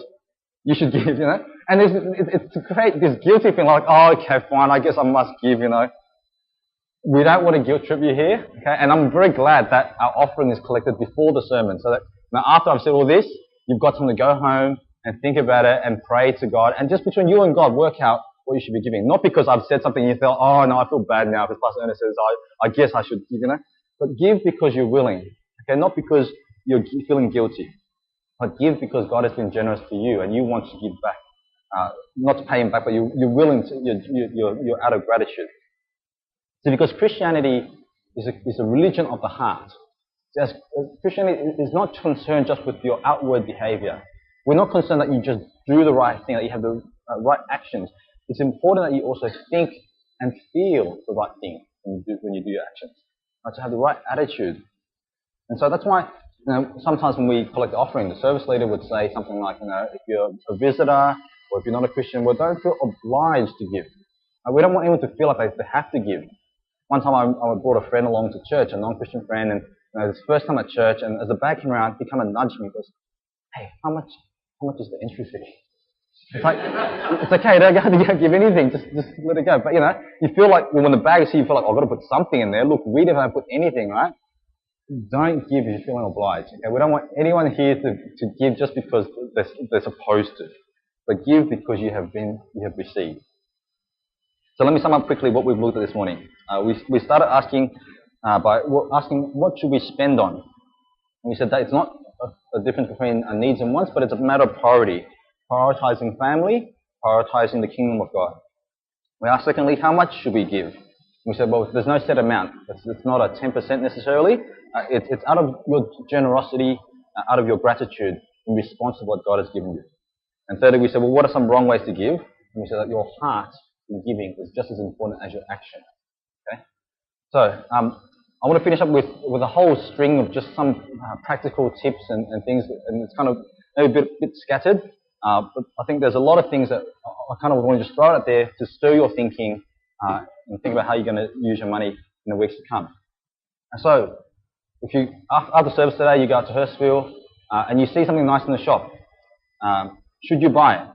Speaker 2: You should give, And it's to create this guilty feeling like, oh, okay, fine. I guess I must give, We don't want to guilt trip you here, okay? And I'm very glad that our offering is collected before the sermon, so that after I've said all this, you've got time to go home and think about it and pray to God, and just between you and God, work out what you should be giving. Not because I've said something and you feel, oh no, I feel bad now because Pastor Ernest says, I guess I should give, But give because you're willing, okay? Not because you're feeling guilty, but give because God has been generous to you and you want to give back. Not to pay Him back, but you're willing to, you're out of gratitude. So because Christianity is a religion of the heart. Christianity is not concerned just with your outward behavior. We're not concerned that you just do the right thing, that you have the right actions. It's important that you also think and feel the right thing when you do your actions. Right? To have the right attitude. And so that's why sometimes when we collect the offering, the service leader would say something like, if you're a visitor or if you're not a Christian, well, don't feel obliged to give. We don't want anyone to feel like they have to give. One time I brought a friend along to church, a non-Christian friend, and it's his first time at church, and as the bag came around, he kind of nudged me and goes, hey, how much is the entry fee? It's like, it's okay, you don't have to give anything, just let it go. But you feel like, when the bag is here, you feel like, I've got to put something in there. Look, we don't put anything, right? Don't give if you're feeling obliged. Okay? We don't want anyone here to give just because they're supposed to, but give because you have received. So let me sum up quickly what we've looked at this morning. We started asking by asking what should we spend on. And we said that it's not a difference between needs and wants, but it's a matter of priority. Prioritizing family, prioritizing the kingdom of God. We asked secondly, how much should we give? We said, well, there's no set amount. It's not a 10% necessarily. It's out of your generosity, out of your gratitude in response to what God has given you. And thirdly, we said, well, what are some wrong ways to give? And we said that your heart in giving is just as important as your action. Okay? So, I want to finish up with a whole string of just some practical tips and things, and it's kind of maybe a bit scattered, but I think there's a lot of things that I kind of want to just throw out there to stir your thinking and think about how you're going to use your money in the weeks to come. And so, if you after service today, you go out to Hurstville and you see something nice in the shop, should you buy it?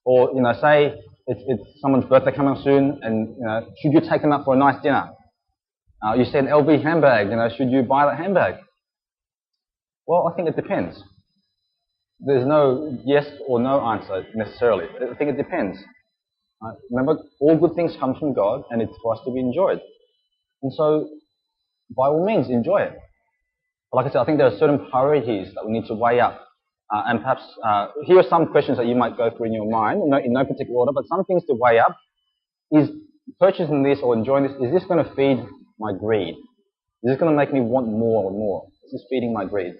Speaker 2: Or say it's someone's birthday coming soon, and should you take them out for a nice dinner? You see an LV handbag, should you buy that handbag? Well, I think it depends. There's no yes or no answer necessarily. I think it depends. Remember, all good things come from God, and it's for us to be enjoyed. And so, by all means, enjoy it. But like I said, I think there are certain priorities that we need to weigh up. And perhaps, here are some questions that you might go through in your mind, in no particular order, but some things to weigh up. Is purchasing this or enjoying this, is this going to feed my greed? Is this going to make me want more and more? Is this feeding my greed?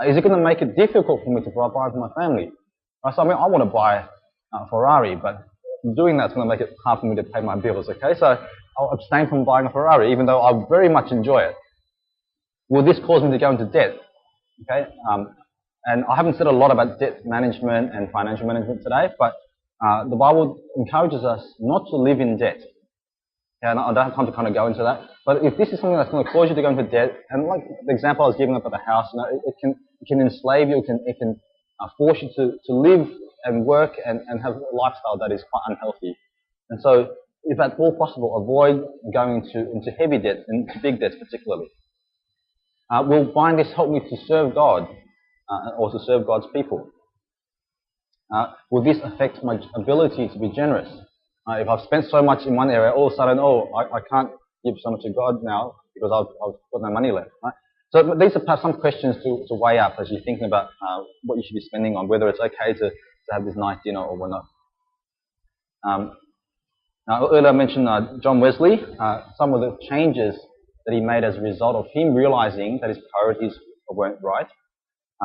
Speaker 2: Is it going to make it difficult for me to provide for my family? So, I want to buy a Ferrari, but doing that's going to make it hard for me to pay my bills, okay? So I'll abstain from buying a Ferrari, even though I very much enjoy it. Will this cause me to go into debt? Okay, and I haven't said a lot about debt management and financial management today, but the Bible encourages us not to live in debt. Yeah, and I don't have time to kind of go into that. But if this is something that's going to cause you to go into debt, and like the example I was giving up at the house, it can enslave you, it can force you to live and work and have a lifestyle that is quite unhealthy. And so, if at all possible, avoid going into heavy debt, and big debts particularly. Will buying this help me to serve God or to serve God's people? Will this affect my ability to be generous? If I've spent so much in one area, all of a sudden, I can't give so much to God now because I've got no money left. Right? So these are perhaps some questions to weigh up as you're thinking about what you should be spending on, whether it's okay to have this nice dinner or whatnot. Now, earlier I mentioned John Wesley, some of the changes that he made as a result of him realizing that his priorities weren't right.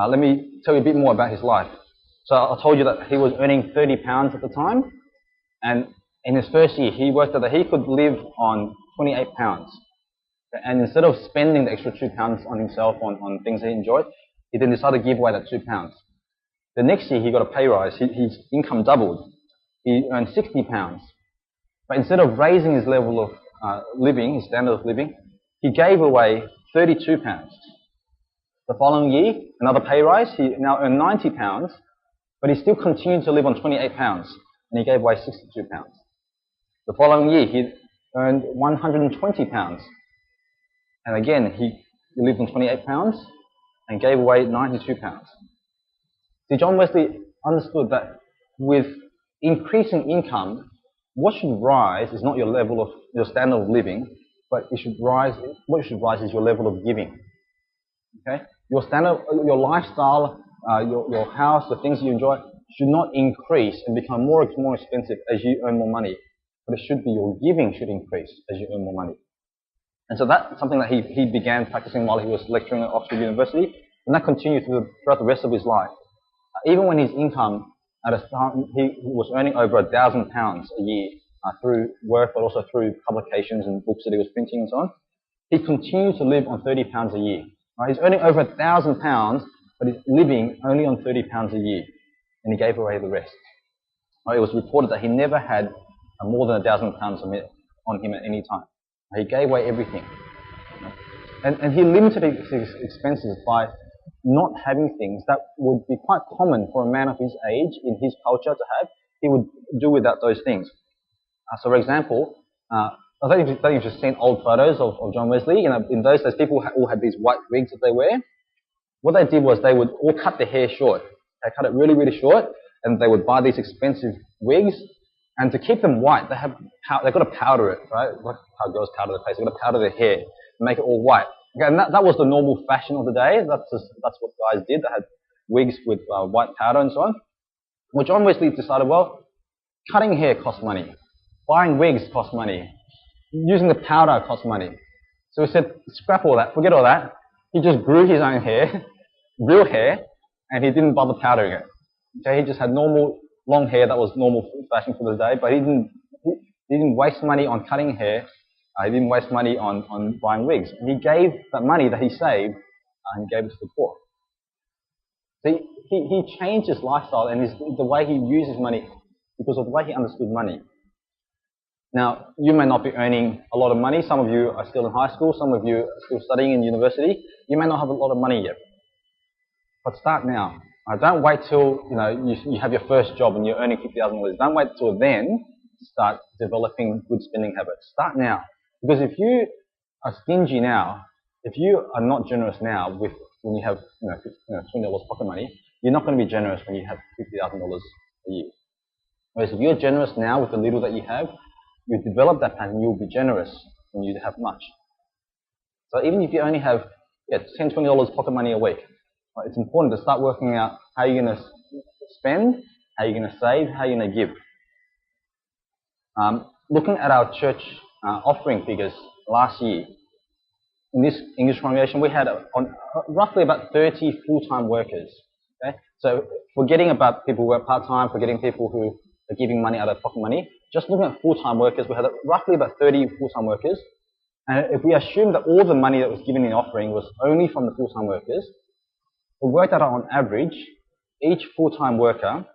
Speaker 2: Let me tell you a bit more about his life. So I told you that he was earning £30 at the time, and in his first year, he worked out that he could live on £28. And instead of spending the extra £2 on himself, on things he enjoyed, he then decided to give away that £2. The next year, he got a pay rise. His income doubled. He earned £60. But instead of raising his level of living, his standard of living, he gave away £32. The following year, another pay rise. He now earned £90, but he still continued to live on £28, and he gave away £62. The following year, he earned £120, and again, he lived on £28 and gave away £92. See, John Wesley understood that with increasing income, what should rise is not your level of your standard of living, but what should rise is your level of giving. Okay, your standard, your lifestyle, your house, the things you enjoy should not increase and become more expensive as you earn more money, but it should be your giving should increase as you earn more money. And so that's something that he began practicing while he was lecturing at Oxford University, and that continued throughout the rest of his life. Even when his income at a time, he was earning over £1,000 a year through work, but also through publications and books that he was printing and so on. He continued to live on £30 a year. Right? He's earning over £1,000, but he's living only on £30 a year, and he gave away the rest. Right? It was reported that he never had more than £1,000 on him at any time. He gave away everything, and he limited his expenses by not having things that would be quite common for a man of his age in his culture to have. He would do without those things. So, for example, I don't know if you've seen old photos of John Wesley. You know, in those days, people all had these white wigs that they wear. What they did was they would all cut their hair short. They cut it really, really short, and they would buy these expensive wigs. And to keep them white, they've got to powder it, right? Like how girls powder their face. They've got to powder their hair and make it all white. Okay, and that was the normal fashion of the day. That's what guys did. They had wigs with white powder and so on. Well, John Wesley decided, well, cutting hair costs money. Buying wigs costs money. Using the powder costs money. So he said, scrap all that, forget all that. He just grew his own hair, real hair, and he didn't bother powdering it. Okay, he just had normal long hair that was normal fashion for the day, but he didn't waste money on cutting hair. He didn't waste money on buying wigs. And he gave that money that he saved and gave it to the poor. So he changed his lifestyle and the way he uses money because of the way he understood money. Now, you may not be earning a lot of money. Some of you are still in high school. Some of you are still studying in university. You may not have a lot of money yet. But start now. Don't wait till you have your first job and you're earning $50,000. Don't wait till then to start developing good spending habits. Start now. Because if you are stingy now, if you are not generous now when you have $20 pocket money, you're not going to be generous when you have $50,000 a year. Whereas if you're generous now with the little that you have, you develop that pattern, you'll be generous when you have much. So even if you only have $10, $20 pocket money a week, right, it's important to start working out how you're going to spend, how you're going to save, how you're going to give. Looking at our church offering figures last year, in this English congregation, we had roughly about 30 full-time workers. Okay? So forgetting about people who are part-time, forgetting people who are giving money out of pocket money, just looking at full-time workers, we had roughly about 30 full-time workers. And if we assume that all the money that was given in the offering was only from the full-time workers, we worked out on average, each full-time worker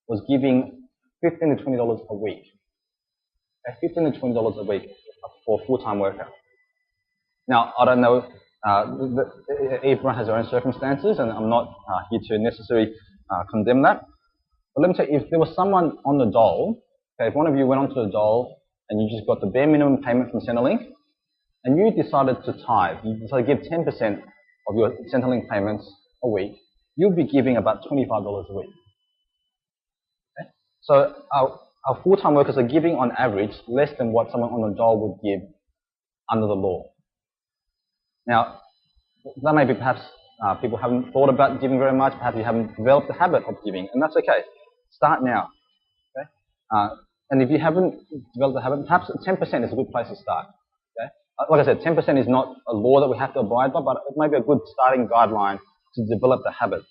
Speaker 2: was giving $15 to $20 a week. Okay, $15 to $20 a week for a full-time worker. Now, I don't know, everyone has their own circumstances, and I'm not here to necessarily condemn that. But let me tell you, if there was someone on the dole, okay, if one of you went onto the dole and you just got the bare minimum payment from Centrelink, and you decided to tithe, you decided to give 10% of your Centrelink payments a week, you'll be giving about $25 a week. Okay? So our full-time workers are giving on average less than what someone on the dole would give under the law. Now, that may be perhaps people haven't thought about giving very much, perhaps you haven't developed the habit of giving, and that's okay. Start now. Okay? And if you haven't developed the habit, perhaps 10% is a good place to start. Okay? Like I said, 10% is not a law that we have to abide by, but it may be a good starting guideline to develop the habit.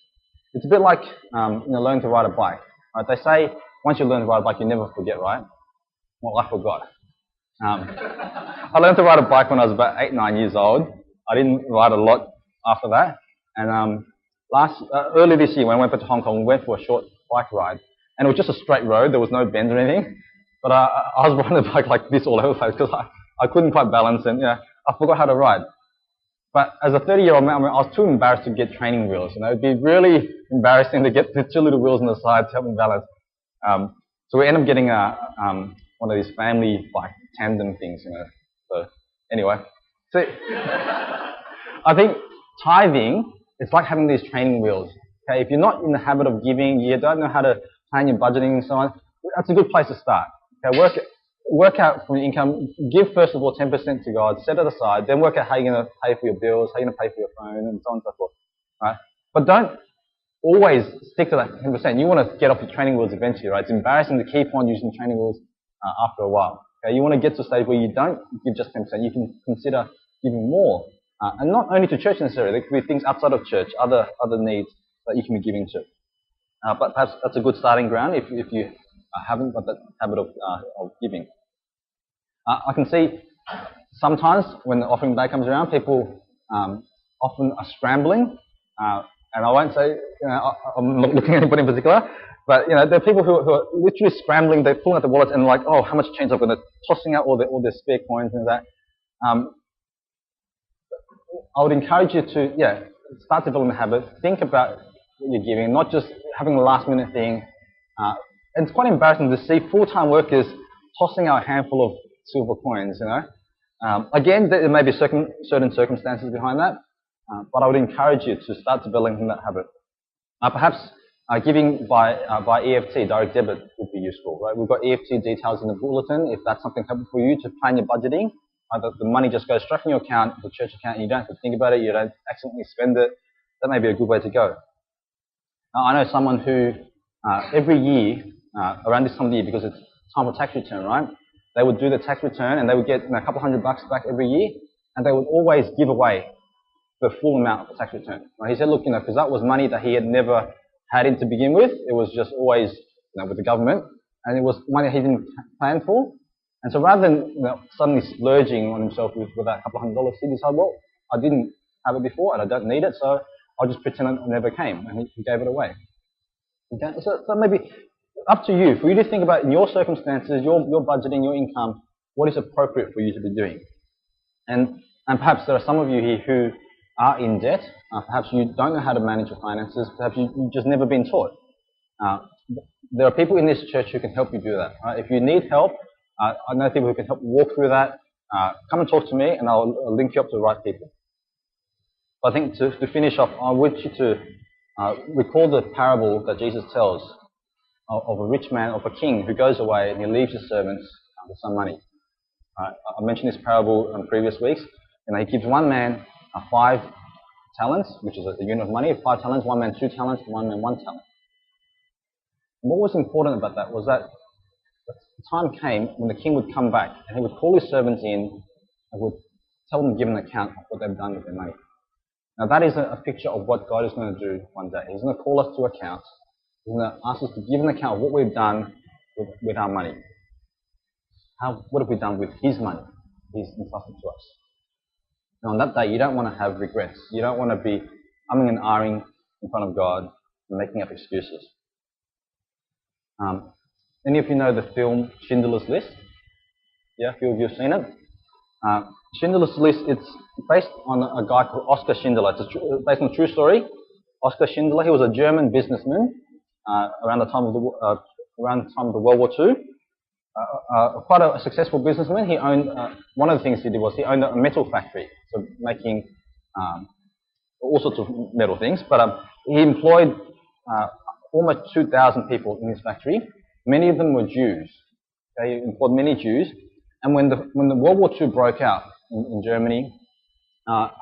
Speaker 2: It's a bit like learning to ride a bike. Right? They say once you learn to ride a bike, you never forget, right? Well, I forgot. I learned to ride a bike when I was about 8, 9 years old. I didn't ride a lot after that. And early this year, when I went back to Hong Kong, we went for a short bike ride. And it was just a straight road. There was no bends or anything. But I was riding the bike like this all over the place because I couldn't quite balance and I forgot how to ride. But as a 30-year-old man, I was too embarrassed to get training wheels. It'd be really embarrassing to get the 2 little wheels on the side to help me balance. So we ended up getting one of these family bike tandem things, So anyway, so I think tithing, it's like having these training wheels. Okay, if you're not in the habit of giving, you don't know how to plan your budgeting and so on, that's a good place to start. Okay, work out from your income. Give first of all 10% to God, set it aside, then work out how you're going to pay for your bills, how you're going to pay for your phone, and so on and so forth. Right? But don't always stick to that 10%. You want to get off the training wheels eventually, right? It's embarrassing to keep on using training wheels after a while. Okay, you want to get to a stage where you don't give just 10%. You can consider giving more, and not only to church necessarily. There could be things outside of church, other needs that you can be giving to. But perhaps that's a good starting ground if you haven't got that habit of giving. I can see sometimes when the offering day comes around, people often are scrambling, and I won't say I'm not looking at anybody in particular, but there are people who are literally scrambling. They're pulling out the wallets and like, oh, how much change I've got? They're tossing out all their spare coins and that. I would encourage you to start developing the habit. Think about what you're giving, not just having a last-minute thing. And it's quite embarrassing to see full-time workers tossing out a handful of silver coins, Again, there may be certain circumstances behind that, but I would encourage you to start developing that habit. Perhaps giving by EFT, direct debit, would be useful, right? We've got EFT details in the bulletin. If that's something helpful for you to plan your budgeting, the money just goes straight from your account, the church account, and you don't have to think about it, you don't accidentally spend it. That may be a good way to go. I know someone who every year, around this time of the year, because it's time for tax return, right? They would do the tax return and they would get a couple $100 back every year, and they would always give away the full amount of the tax return. Right? He said, look, because that was money that he had never had in to begin with. It was just always with the government, and it was money he didn't plan for. And so rather than suddenly splurging on himself with that couple $100, he decided, well, I didn't have it before and I don't need it, so I'll just pretend it never came, and he gave it away. Okay? So maybe up to you. For you to think about in your circumstances, your budgeting, your income, what is appropriate for you to be doing. And perhaps there are some of you here who are in debt. Perhaps you don't know how to manage your finances. Perhaps you've just never been taught. There are people in this church who can help you do that. Right? If you need help, I know people who can help you walk through that. Come and talk to me, and I'll link you up to the right people. But I think to finish off, I want you to recall the parable that Jesus tells of a rich man, of a king who goes away and he leaves his servants with some money. I mentioned this parable in previous weeks. He gives one man 5 talents, which is a unit of money, 5 talents, one man 2 talents, one man 1 talent. And what was important about that was that the time came when the king would come back and he would call his servants in and would tell them to give an account of what they've done with their money. Now that is a picture of what God is going to do one day. He's going to call us to account. He's going to ask us to give an account of what we've done with our money. What have we done with his money? He's entrusted to us. Now on that day, you don't want to have regrets. You don't want to be umming and ahhing, in front of God and making up excuses. Any of you know the film Schindler's List? Yeah, a few of you have seen it. Schindler's List, it's based on a guy called Oskar Schindler. It's based on a true story. Oskar Schindler, he was a German businessman around the time of the World War II. Quite a successful businessman. He owned, one of the things he did was he owned a metal factory, so making all sorts of metal things. But he employed almost 2,000 people in his factory. Many of them were Jews. Okay, he employed many Jews. And when the World War II broke out in Germany,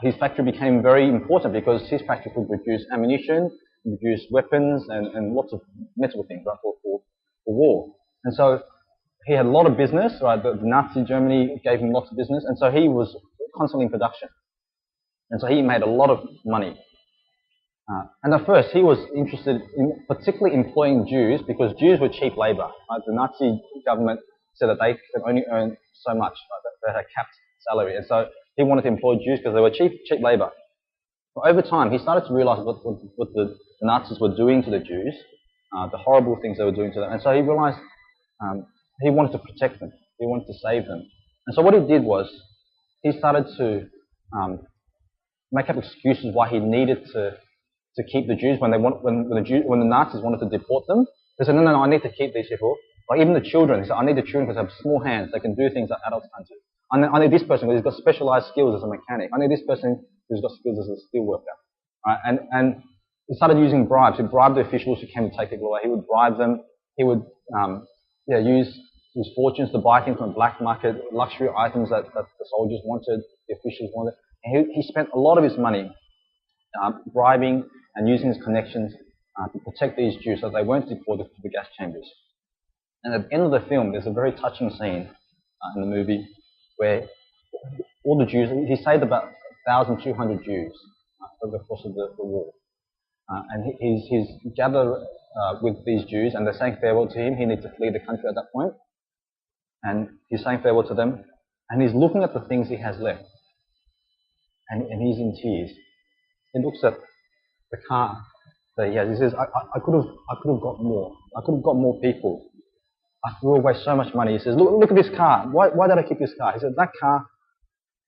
Speaker 2: his factory became very important because his factory could produce ammunition, produce weapons, and lots of metal things, right, for war. And so he had a lot of business, right? The Nazi Germany gave him lots of business, and so he was constantly in production. And so he made a lot of money. And at first, he was interested in particularly employing Jews because Jews were cheap labor. Right? The Nazi government said that they could only earn so much, right? They had a capped salary. And so he wanted to employ Jews because they were cheap labor. But over time, he started to realize what the Nazis were doing to the Jews, the horrible things they were doing to them. And so he realized he wanted to protect them. He wanted to save them. And so what he did was he started to make up excuses why he needed to keep the Jews when the Nazis wanted to deport them. They said, no, I need to keep these people. Like even the children, he said, I need the children because they have small hands. They can do things that adults can't do. I need this person because he's got specialized skills as a mechanic. I need this person who's got skills as a steel worker. Right? And he started using bribes. He bribed the officials who came to take people away. He would bribe them. He would use his fortunes to buy things from the black market, luxury items that the soldiers wanted, the officials wanted. And he spent a lot of his money bribing and using his connections to protect these Jews so they weren't deported to the gas chambers. And at the end of the film, there's a very touching scene in the movie where all the Jews, he saved about 1,200 Jews over the course of the war. And he's gathered with these Jews and they're saying farewell to him. He needs to flee the country at that point. And he's saying farewell to them. And he's looking at the things he has left. And he's in tears. He looks at the car that he has. He says, I could have got more. I could have got more people. I threw away so much money. He says, look at this car. Why did I keep this car? He said, that car,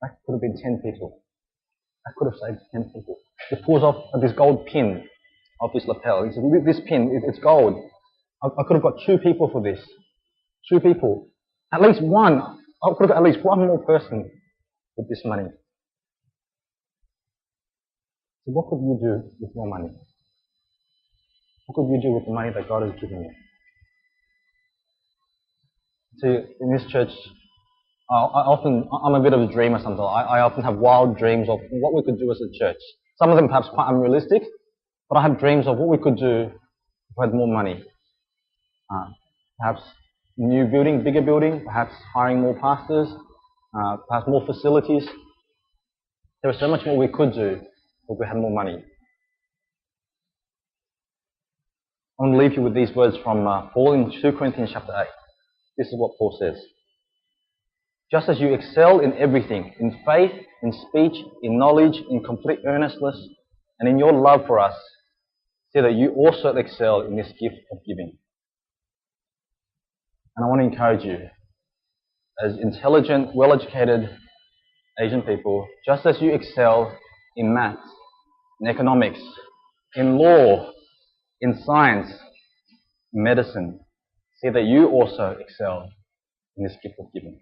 Speaker 2: that could have been 10 people. That could have saved 10 people. He pulls off this gold pin off his lapel. He said, this pin, it's gold. I could have got 2 people for this. 2 people. At least one. I could have got at least one more person with this money. So what could you do with your money? What could you do with the money that God has given you? See, in this church, I'm a bit of a dreamer sometimes. I often have wild dreams of what we could do as a church. Some of them perhaps quite unrealistic, but I have dreams of what we could do if we had more money. Perhaps new building, bigger building, perhaps hiring more pastors, perhaps more facilities. There is so much more we could do if we had more money. I want to leave you with these words from Paul in 2 Corinthians chapter 8. This is what Paul says. Just as you excel in everything, in faith, in speech, in knowledge, in complete earnestness, and in your love for us, see that you also excel in this gift of giving. And I want to encourage you, as intelligent, well-educated Asian people, just as you excel in maths, in economics, in law, in science, in medicine, see that you also excel in this gift of giving.